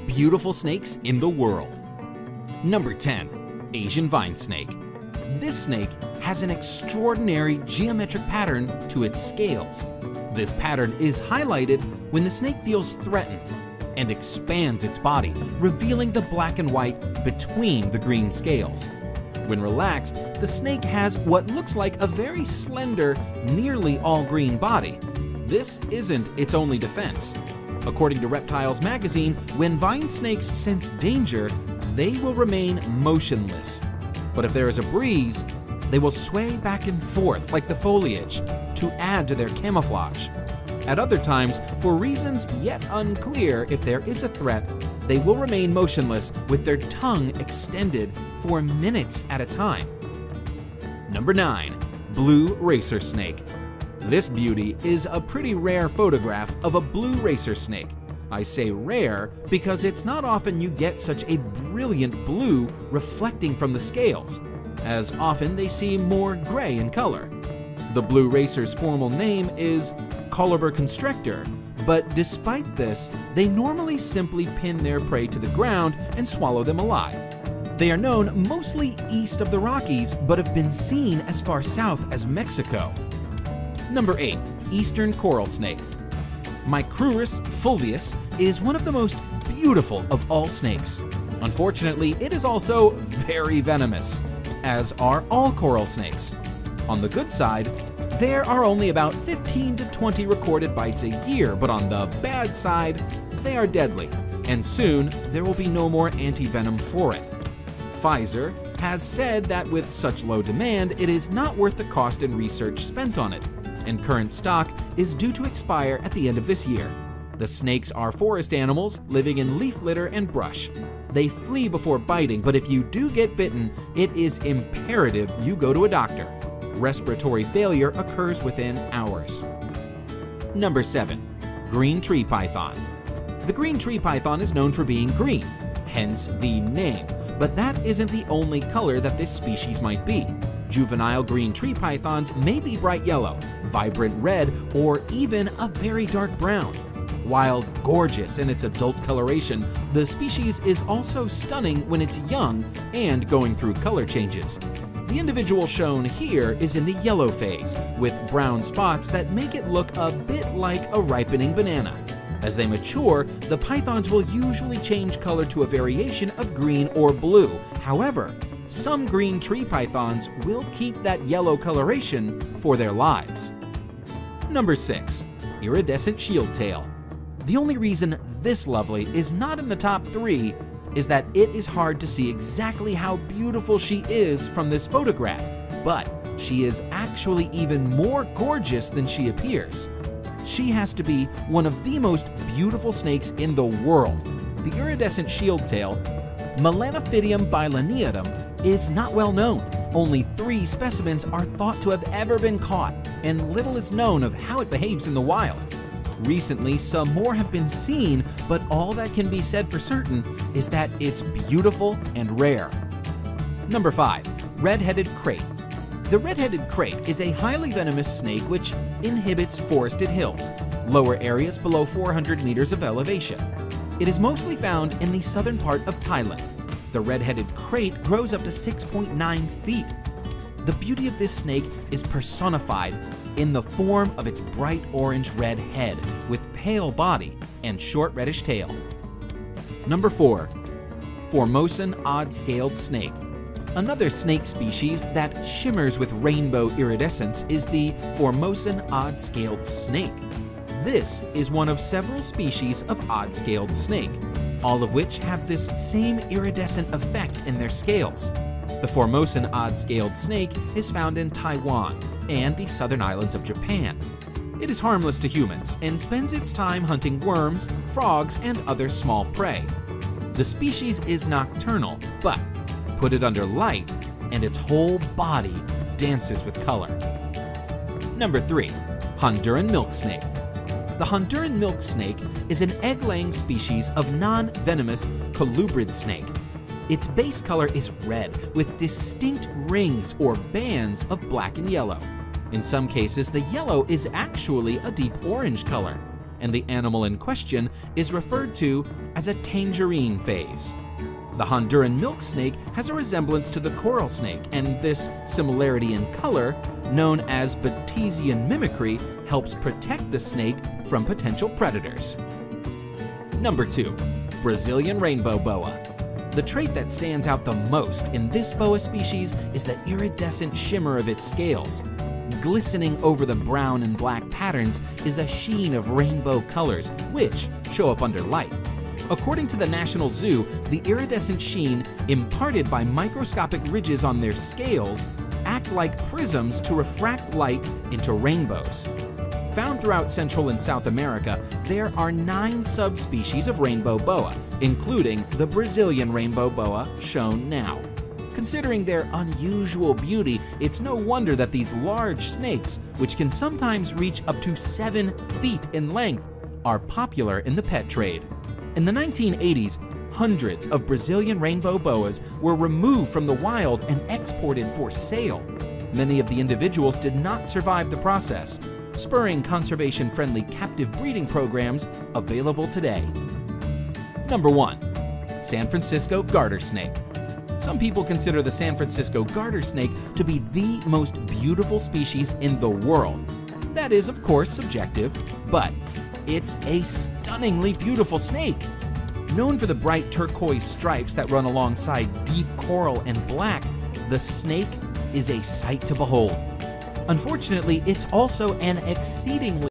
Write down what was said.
beautiful snakes in the world. Number 10. Asian vine snake. This snake has an extraordinary geometric pattern to its scales. This pattern is highlighted when the snake feels threatened and expands its body, revealing the black and white between the green scales. When relaxed, the snake has what looks like a very slender, nearly all-green body. This isn't its only defense. According to Reptiles magazine, when vine snakes sense danger, they will remain motionless. But if there is a breeze, they will sway back and forth like the foliage to add to their camouflage. At other times, for reasons yet unclear if there is a threat, they will remain motionless with their tongue extended for minutes at a time. Number 9. Blue racer snake. This beauty is a pretty rare photograph of a blue racer snake. I say rare because it's not often you get such a brilliant blue reflecting from the scales, as often they seem more gray in color. The blue racer's formal name is Coluber constrictor, but despite this, they normally simply pin their prey to the ground and swallow them alive. They are known mostly east of the Rockies, but have been seen as far south as Mexico. Number 8. Eastern coral snake. Micrurus fulvius is one of the most beautiful of all snakes. Unfortunately, it is also very venomous, as are all coral snakes. On the good side, there are only about 15 to 20 recorded bites a year, but on the bad side, they are deadly, and soon there will be no more anti-venom for it. Pfizer has said that with such low demand, it is not worth the cost and research spent on it, and current stock is due to expire at the end of this year. The snakes are forest animals living in leaf litter and brush. They flee before biting, but if you do get bitten, it is imperative you go to a doctor. Respiratory failure occurs within hours. Number 7. Green tree python. The green tree python is known for being green, hence the name, but that isn't the only color that this species might be. Juvenile green tree pythons may be bright yellow, vibrant red, or even a very dark brown. While gorgeous in its adult coloration, the species is also stunning when it's young and going through color changes. The individual shown here is in the yellow phase, with brown spots that make it look a bit like a ripening banana. As they mature, the pythons will usually change color to a variation of green or blue. However, some green tree pythons will keep that yellow coloration for their lives. Number 6. Iridescent shield tail. The only reason this lovely is not in the top 3 is that it is hard to see exactly how beautiful she is from this photograph, but she is actually even more gorgeous than she appears. She has to be one of the most beautiful snakes in the world. The iridescent shield tail, Melanophydium bilineatum, is not well known. Only 3 specimens are thought to have ever been caught, and little is known of how it behaves in the wild. Recently, some more have been seen, but all that can be said for certain is that it's beautiful and rare. Number 5. Red-headed crate. The red-headed crate is a highly venomous snake which inhabits forested hills, lower areas below 400 meters of elevation. It is mostly found in the southern part of Thailand. The red-headed crate grows up to 6.9 feet. The beauty of this snake is personified in the form of its bright orange-red head with pale body and short reddish tail. Number 4. Formosan odd-scaled snake. Another snake species that shimmers with rainbow iridescence is the Formosan odd-scaled snake. This is one of several species of odd-scaled snake, all of which have this same iridescent effect in their scales. The Formosan odd-scaled snake is found in Taiwan and the southern islands of Japan. It is harmless to humans and spends its time hunting worms, frogs, and other small prey. The species is nocturnal, but put it under light and its whole body dances with color. Number 3. Honduran milk snake. The Honduran milk snake is an egg-laying species of non-venomous colubrid snake. Its base color is red with distinct rings or bands of black and yellow. In some cases, the yellow is actually a deep orange color, and the animal in question is referred to as a tangerine phase. The Honduran milk snake has a resemblance to the coral snake, and this similarity in color, known as Batesian mimicry, helps protect the snake from potential predators. Number 2. Brazilian rainbow boa. The trait that stands out the most in this boa species is the iridescent shimmer of its scales. Glistening over the brown and black patterns is a sheen of rainbow colors, which show up under light. According to the National Zoo, the iridescent sheen, imparted by microscopic ridges on their scales, act like prisms to refract light into rainbows. Found throughout Central and South America, there are 9 subspecies of rainbow boa, including the Brazilian rainbow boa shown now. Considering their unusual beauty, it's no wonder that these large snakes, which can sometimes reach up to 7 feet in length, are popular in the pet trade. In the 1980s, hundreds of Brazilian rainbow boas were removed from the wild and exported for sale. Many of the individuals did not survive the process, spurring conservation-friendly captive breeding programs available today. Number 1. San Francisco garter snake. Some people consider the San Francisco garter snake to be the most beautiful species in the world. That is, of course, subjective, but it's a stunningly beautiful snake. Known for the bright turquoise stripes that run alongside deep coral and black, the snake is a sight to behold. Unfortunately, it's also an exceedingly